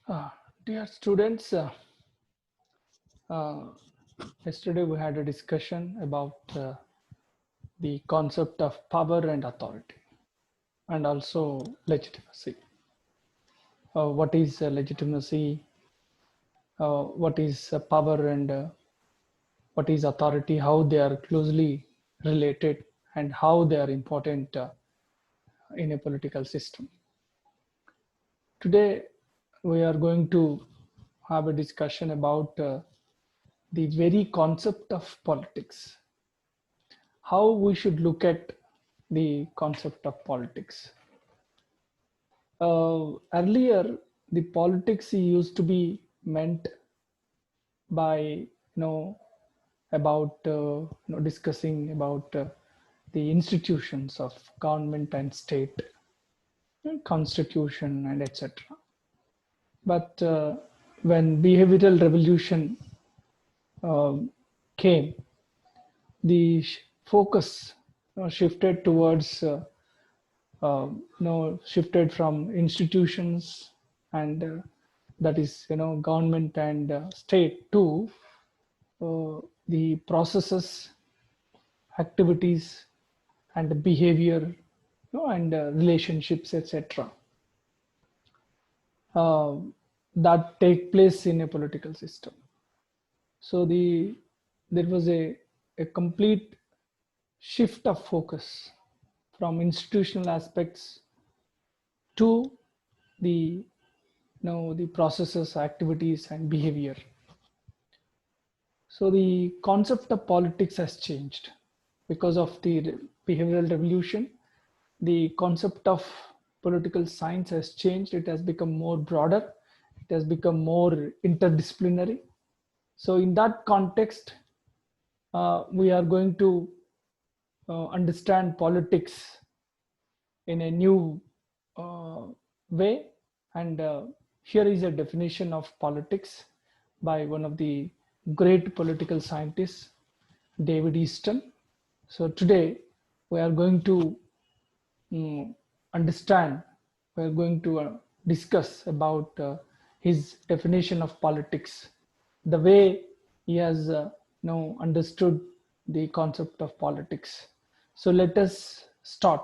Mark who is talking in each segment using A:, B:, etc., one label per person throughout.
A: Uh, Dear students, uh, yesterday we had a discussion about the concept of power and authority and also legitimacy. What is legitimacy? What is power and what is authority? How they are closely related and how they are important in a political system. Today, we are going to have a discussion about the very concept of politics, how we should look at the concept of politics. Earlier, the politics used to be meant by about discussing about the institutions of government and state, constitution, and etc. But when behavioral revolution uh, came, the focus shifted towards shifted from institutions and that is government and state to the processes, activities, and behavior, and relationships, etc. uh, that take place in a political system. So there was a complete shift of focus from institutional aspects to the the processes, activities, and behavior. So the concept of politics has changed because of the behavioral revolution. The concept of political science has changed. It has become more broader. It has become more interdisciplinary. So in that context, we are going to understand politics in a new uh, way. And here is a definition of politics by one of the great political scientists, David Easton. So today we are going to understand, we are going to discuss about his definition of politics, the way he has understood the concept of politics. So let us start.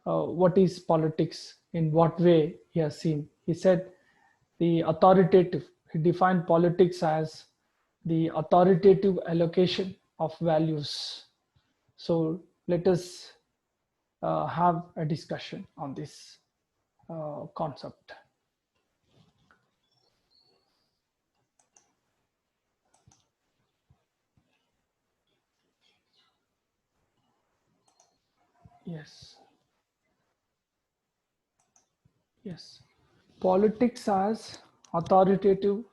A: What is politics? In what way he has seen? He said the authoritative. He defined politics as the authoritative allocation of values. So let us have a discussion on this concept. Yes, yes. Politics as authoritative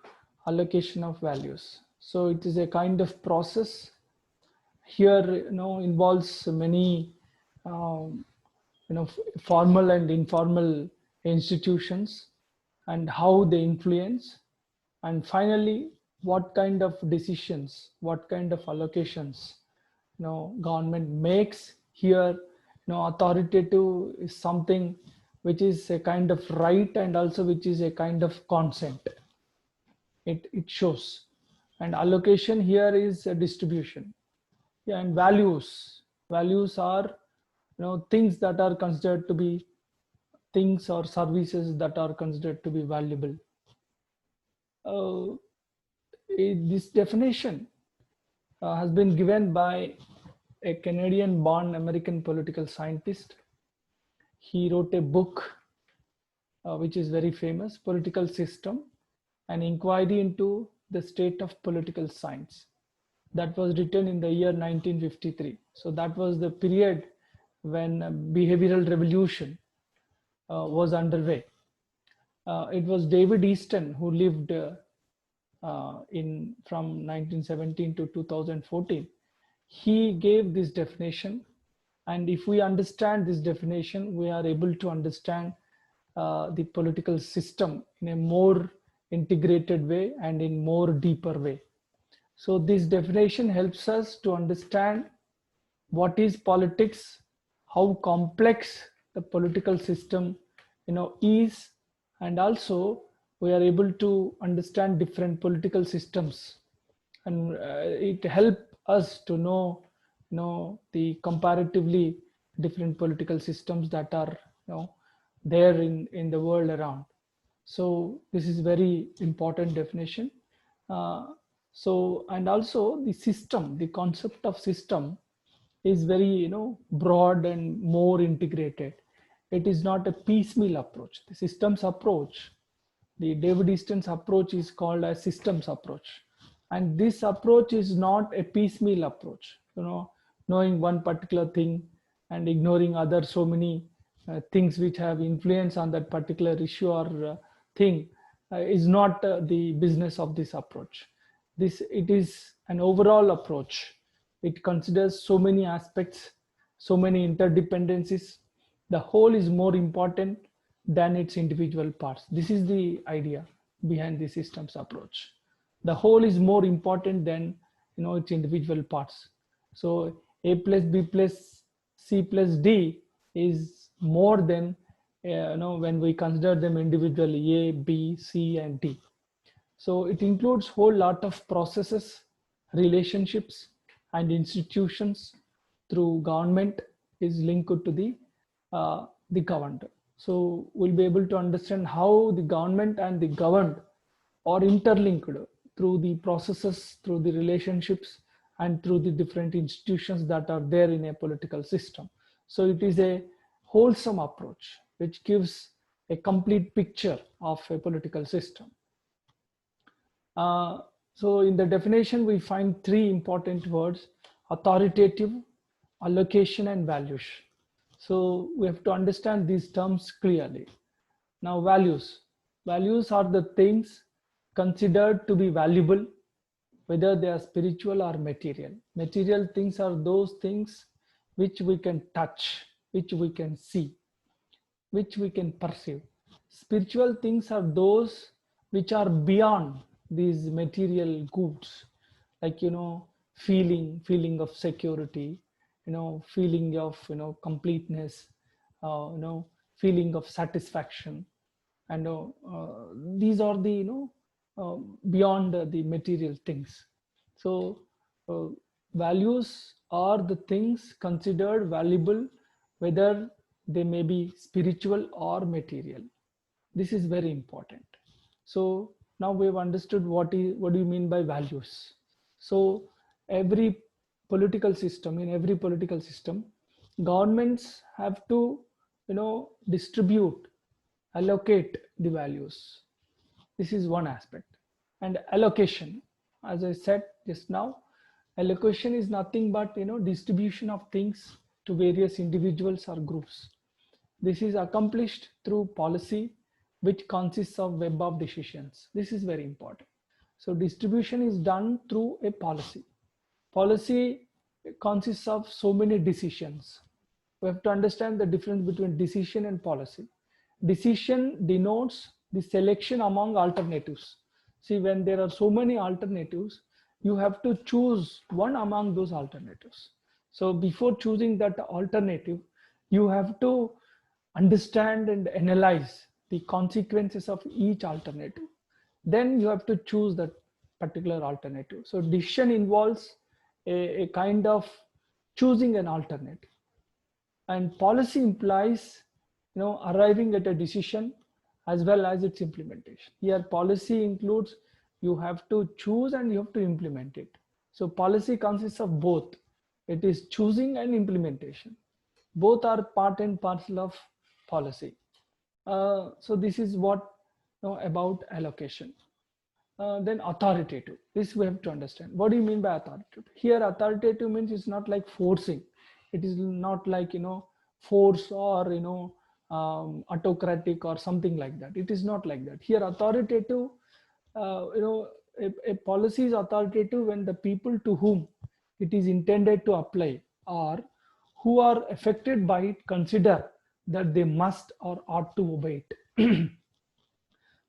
A: allocation of values. So it is a kind of process. Here, involves many, um, formal and informal institutions and how they influence, and finally what kind of decisions, what kind of allocations government makes. Here, authoritative is something which is a kind of right and also which is a kind of consent. It shows. And allocation here is a distribution. Yeah, and values are things that are considered to be, things or services that are considered to be valuable. uh, this definition has been given by a Canadian born American political scientist. He wrote a book which is very famous, Political System, an inquiry into the state of political science. That was written in the year 1953. So that was the period when behavioral revolution was underway. It was David Easton who lived in from 1917 to 2014. He gave this definition, and if we understand this definition, we are able to understand the political system in a more integrated way and in more deeper way. So this definition helps us to understand what is politics, how complex the political system is, and also we are able to understand different political systems, and it help us to know the comparatively different political systems that are there in the world around. So this is very important definition. uh, so, and also the system, the concept of system is very broad and more integrated. It is not a piecemeal approach. The systems approach, the David Easton's approach, is called a systems approach. And this approach is not a piecemeal approach, knowing one particular thing and ignoring other so many things which have influence on that particular issue or thing, is not the business of this approach. It is an overall approach. It considers so many aspects, so many interdependencies. The whole is more important than its individual parts. This is the idea behind the systems approach. The whole is more important than its individual parts. So a plus b plus c plus d is more than when we consider them individually, a, b, c, and d. So it includes whole lot of processes, relationships, and institutions through government is linked to the governed. So we'll be able to understand how the government and the governed are interlinked through the processes, through the relationships, and through the different institutions that are there in a political system. So it is a wholesome approach which gives a complete picture of a political system. So in the definition, we find three important words: authoritative, allocation, and values. So we have to understand these terms clearly. Now, values. Values are the things considered to be valuable, whether they are spiritual or material. Material things are those things which we can touch, which we can see, which we can perceive. Spiritual things are those which are beyond these material goods, like feeling of security, feeling of completeness, feeling of satisfaction, and these are the beyond the material things. So uh, values are the things considered valuable, whether they may be spiritual or material. This is very important. So now we've understood what do you mean by values. So every political system, in every political system, governments have to distribute, allocate the values. This is one aspect. And allocation, as I said just now, allocation is nothing but distribution of things to various individuals or groups. This is accomplished through policy, which consists of web of decisions. This is very important. So distribution is done through a policy. Policy consists of so many decisions. We have to understand the difference between decision and policy. Decision denotes the selection among alternatives. See, when there are so many alternatives, you have to choose one among those alternatives. So before choosing that alternative, you have to understand and analyze the consequences of each alternative. Then you have to choose that particular alternative. So decision involves a kind of choosing an alternative, and policy implies arriving at a decision as well as its implementation. Here policy includes you have to choose and you have to implement it. So policy consists of both. It is choosing and implementation. Both are part and parcel of policy. So this is what about allocation. Then authoritative. This we have to understand. What do you mean by authoritative? Here authoritative means it's not like forcing. It is not like force or autocratic or something like that. It is not like that. Here authoritative, a policy is authoritative when the people to whom it is intended to apply or who are affected by it consider that they must or ought to obey it.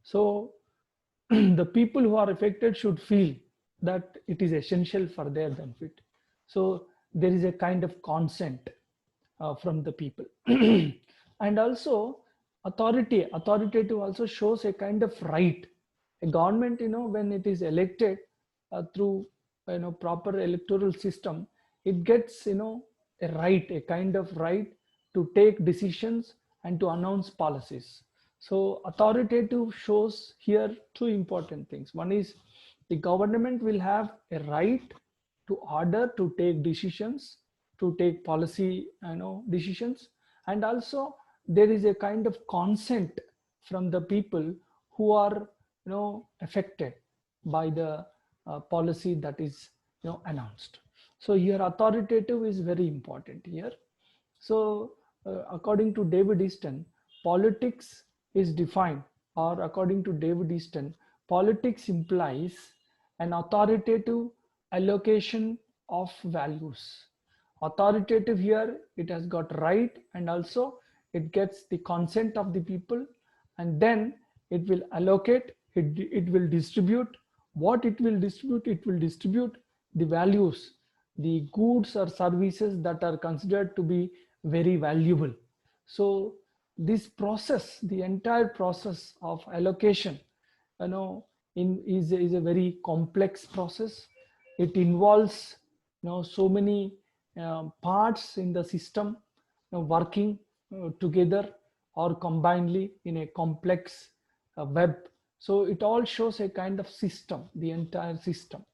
A: So the people who are affected should feel that it is essential for their benefit. So there is a kind of consent from the people. And also Authoritative also shows a kind of right. A government, when it is elected through proper electoral system, it gets a right, a kind of right to take decisions and to announce policies. So authoritative shows here two important things. One is the government will have a right to order, to take decisions, to take policy decisions, and also there is a kind of consent from the people who are affected by the policy that is announced. So here authoritative is very important here. So according to David Easton, politics is defined, or according to David Easton, politics implies an authoritative allocation of values. Authoritative here, it has got right, and also it gets the consent of the people, and then it will allocate, it will distribute. What it will distribute? It will distribute the values, the goods or services that are considered to be very valuable. So this process, the entire process of allocation, is a very complex process. It involves so many parts in the system working together or combinedly in a complex web. So it all shows a kind of system, the entire system.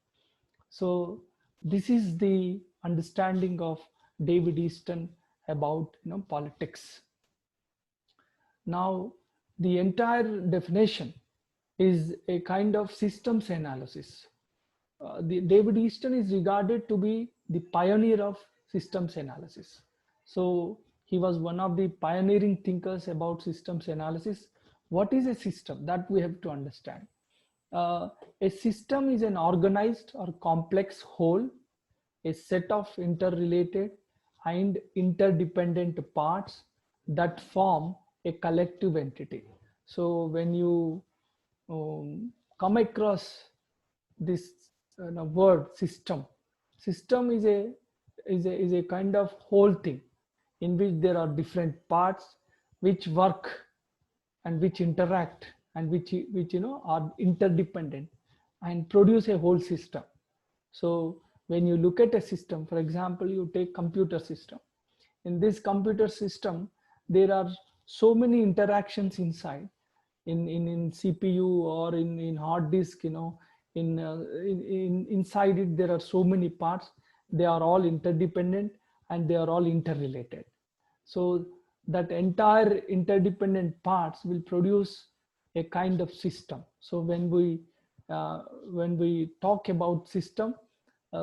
A: So this is the understanding of David Easton about politics. Now the entire definition is a kind of systems analysis. David Easton is regarded to be the pioneer of systems analysis. So he was one of the pioneering thinkers about systems analysis. What is a system? That we have to understand. A system is an organized or complex whole, a set of interrelated and interdependent parts that form a collective entity. So when you come across this word system, system is a kind of whole thing in which there are different parts which work and which interact and which are interdependent and produce a whole system. So when you look at a system, for example, you take computer system. In this computer system, there are so many interactions inside, in CPU or in hard disk, inside it there are so many parts. They are all interdependent and they are all interrelated. So that entire interdependent parts will produce a kind of system. So when we talk about system,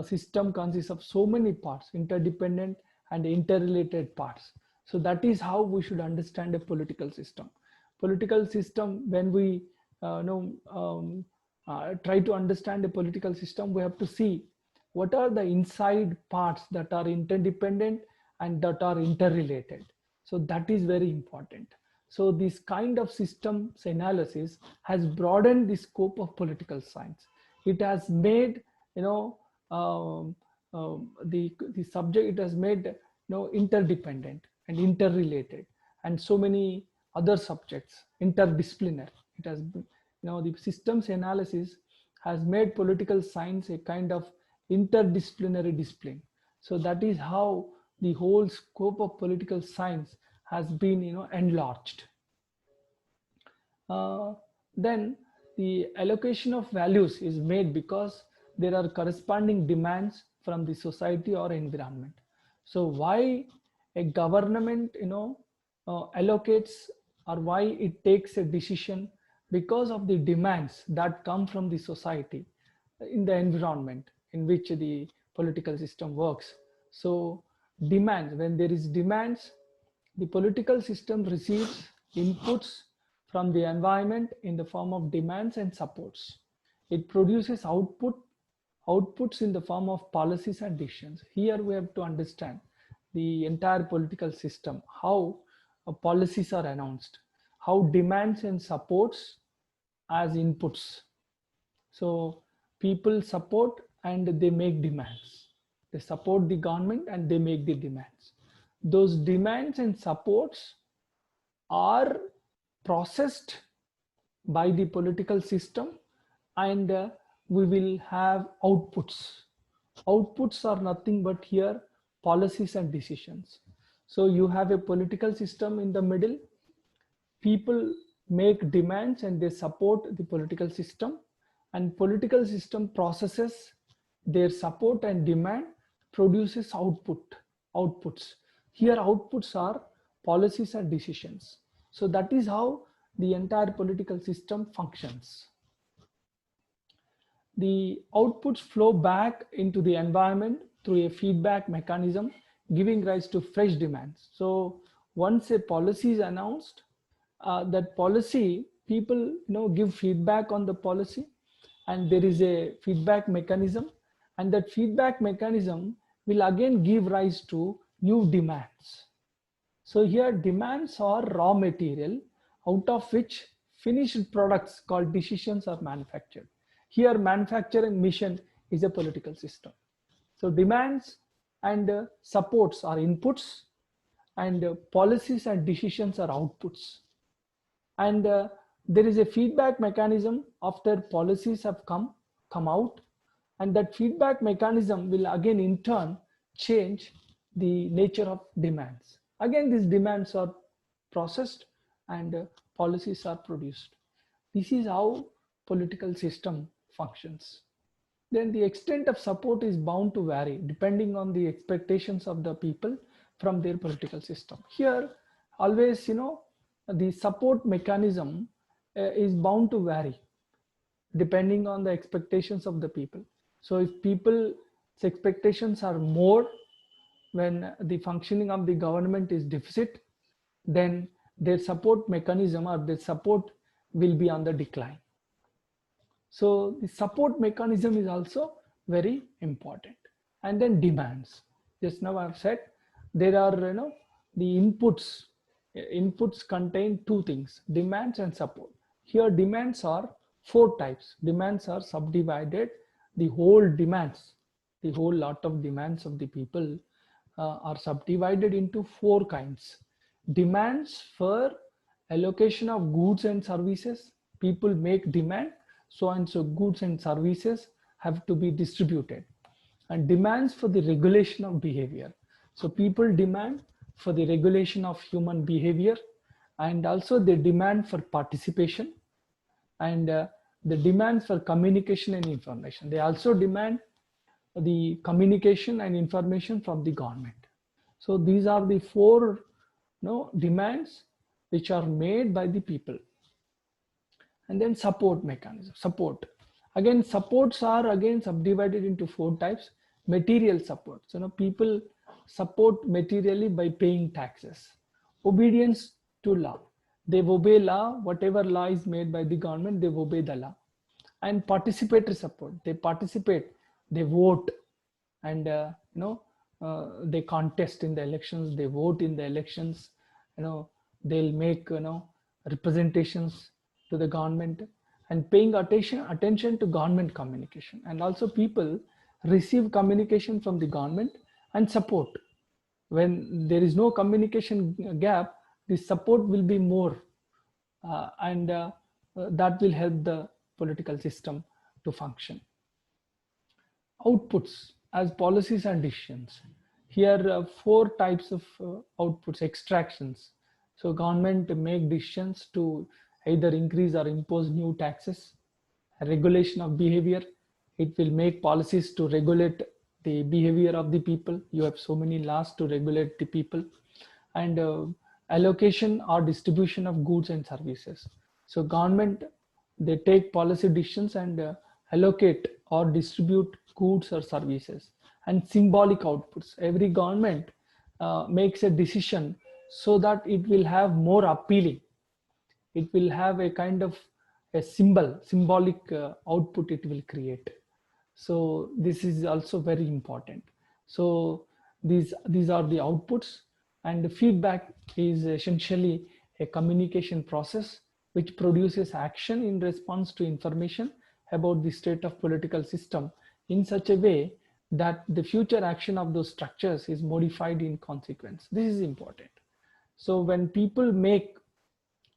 A: system consists of so many parts, interdependent and interrelated parts. So that is how we should understand a political system. Political system, when we try to understand a political system, we have to see what are the inside parts that are interdependent and that are interrelated. So that is very important. So this kind of systems analysis has broadened the scope of political science. It has made the subject, it has made interdependent and interrelated, and so many other subjects interdisciplinary. It has the systems analysis has made political science a kind of interdisciplinary discipline. So that is how the whole scope of political science has been enlarged. Then the allocation of values is made because there are corresponding demands from the society or environment. So why a government allocates, or why it takes a decision? Because of the demands that come from the society in the environment in which the political system works. So demands, when there is demands, the political system receives inputs from the environment in the form of demands and supports. It produces outputs in the form of policies and decisions. Here we have to understand the entire political system, how policies are announced, how demands and supports as inputs. So people support and they make demands. They support the government and they make the demands. Those demands and supports are processed by the political system, and we will have outputs. Outputs are nothing but here policies and decisions. So you have a political system in the middle. People make demands and they support the political system, and political system processes their support and demand, produces outputs. Here outputs are policies and decisions. So that is how the entire political system functions. The outputs flow back into the environment through a feedback mechanism, giving rise to fresh demands. So once a policy is announced, that policy, people give feedback on the policy, and there is a feedback mechanism, and that feedback mechanism will again give rise to new demands. So here demands are raw material out of which finished products called decisions are manufactured. Here manufacturing mission is a political system. So demands and supports are inputs, and policies and decisions are outputs. And there is a feedback mechanism after policies have come out, and that feedback mechanism will again in turn change the nature of demands. Again, these demands are processed and policies are produced. This is how political system functions. Then the extent of support is bound to vary depending on the expectations of the people from their political system. Here, always, the support mechanism is bound to vary depending on the expectations of the people. So if people's expectations are more when the functioning of the government is deficit, then their support mechanism or their support will be on the decline. So the support mechanism is also very important. And then demands. Just now I've said there are the inputs contain two things, demands and support. Here demands are four types. Demands are subdivided. The whole demands, the whole lot of demands of the people are subdivided into four kinds. Demands for allocation of goods and services. People make demand, so and so goods and services have to be distributed. And demands for the regulation of behavior. So people demand for the regulation of human behavior, and also they demand for participation, and the demands for communication and information. They also demand the communication and information from the government. So these are the four demands which are made by the people. And then support mechanism. Support. Again, supports are again subdivided into four types. Material support. So people support materially by paying taxes. Obedience to law. They obey law. Whatever law is made by the government, they obey the law. And participatory support. They participate. They vote, and they contest in the elections. They vote in the elections. They'll make representations to the government, and paying attention to government communication. And also people receive communication from the government and support. When there is no communication gap, the support will be more, and that will help the political system to function. Outputs as policies and decisions. Here four types of outputs. Extractions. So government make decisions to either increase or impose new taxes. Regulation of behavior. It will make policies to regulate the behavior of the people. You have so many laws to regulate the people. And allocation or distribution of goods and services. So government, they take policy decisions and allocate or distribute goods or services. And symbolic outputs. Every government makes a decision so that it will have more appealing. It will have a kind of a symbolic output it will create. So this is also very important. So these are the outputs, and the feedback is essentially a communication process which produces action in response to information about the state of political system in such a way that the future action of those structures is modified in consequence. This is important. So when people make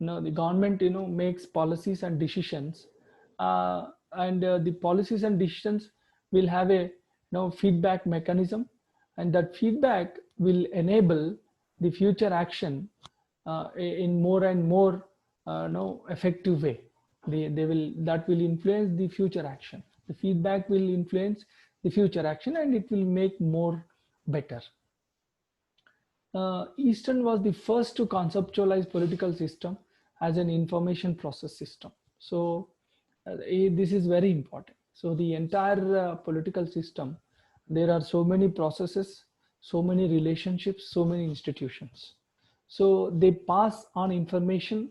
A: the government makes policies and decisions, and the policies and decisions will have a feedback mechanism, and that feedback will enable the future action in more and more effective way. They will that will influence the future action. The feedback will influence the future action, and it will make more better. Easton was the first to conceptualize political system as an information process system. So this is very important. So the entire political system, there are so many processes, so many relationships, so many institutions. So they pass on information,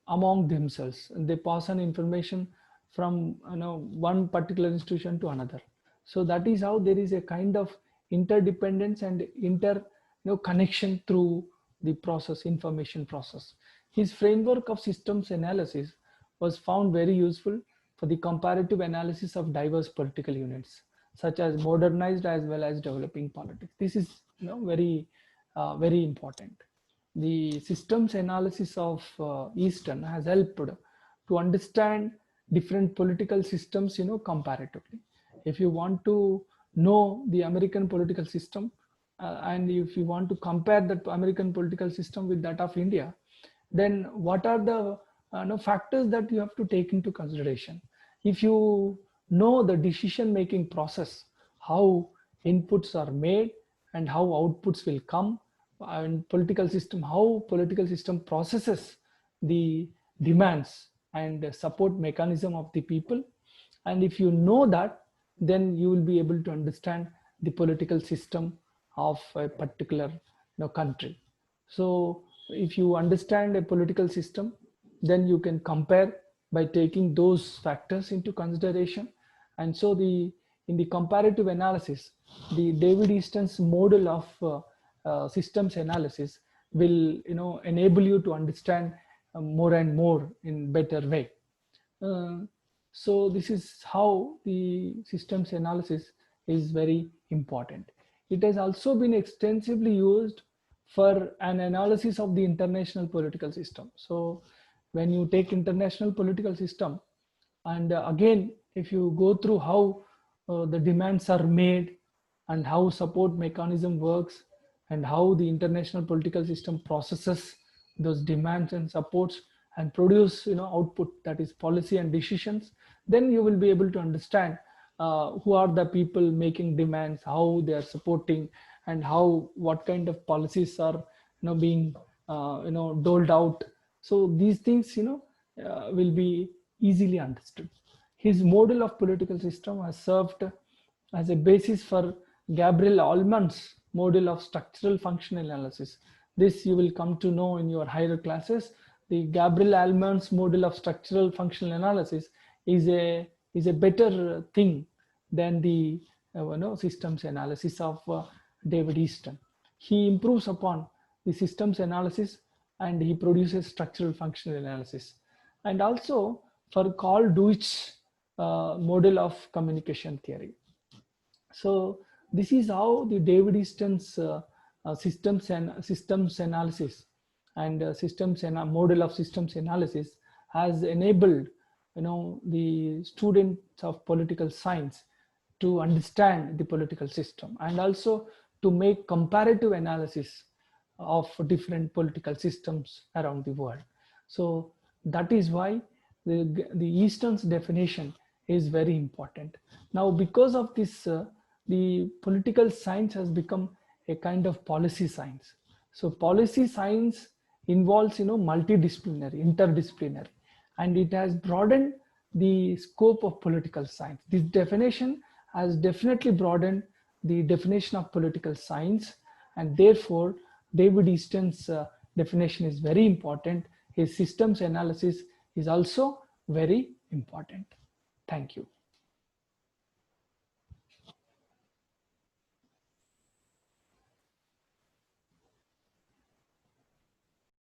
A: among themselves, and they pass on information from one particular institution to another. So that is how there is a kind of interdependence and connection through the process, information process. His framework of systems analysis was found very useful for the comparative analysis of diverse political units, such as modernized as well as developing politics. This is very important. The systems analysis of Easton has helped to understand different political systems comparatively. If you want to know the American political system, and if you want to compare that American political system with that of India, then what are the factors that you have to take into consideration? If you know the decision making process, how inputs are made and how outputs will come, and political system, how political system processes the demands and support mechanism of the people, and if you know that, then you will be able to understand the political system of a particular country. So if you understand a political system, then you can compare by taking those factors into consideration. And so in the comparative analysis, the David Easton's model of systems analysis will enable you to understand more and more in better way. So this is how the systems analysis is very important. It has also been extensively used for an analysis of the international political system. So when you take international political system, and again, if you go through how the demands are made and how support mechanism works and how the international political system processes those demands and supports and produce output, that is policy and decisions, then you will be able to understand who are the people making demands, how they are supporting, and how what kind of policies are being doled out. So these things will be easily understood. His model of political system has served as a basis for Gabriel Almond's model of structural functional analysis. This you will come to know in your higher classes. The Gabriel Almond's model of structural functional analysis is a better thing than the systems analysis of David Easton. He improves upon the systems analysis and he produces structural functional analysis. And also for Karl Deutsch model of communication theory. So this is how the David Easton's systems analysis and model of systems analysis has enabled the students of political science to understand the political system and also to make comparative analysis of different political systems around the world. So that is why the Easton's definition is very important. Now, because of this, the political science has become a kind of policy science. So policy science involves multidisciplinary, interdisciplinary, and it has broadened the scope of political science. This definition has definitely broadened the definition of political science, and therefore David Easton's definition is very important. His systems analysis is also very important. Thank you.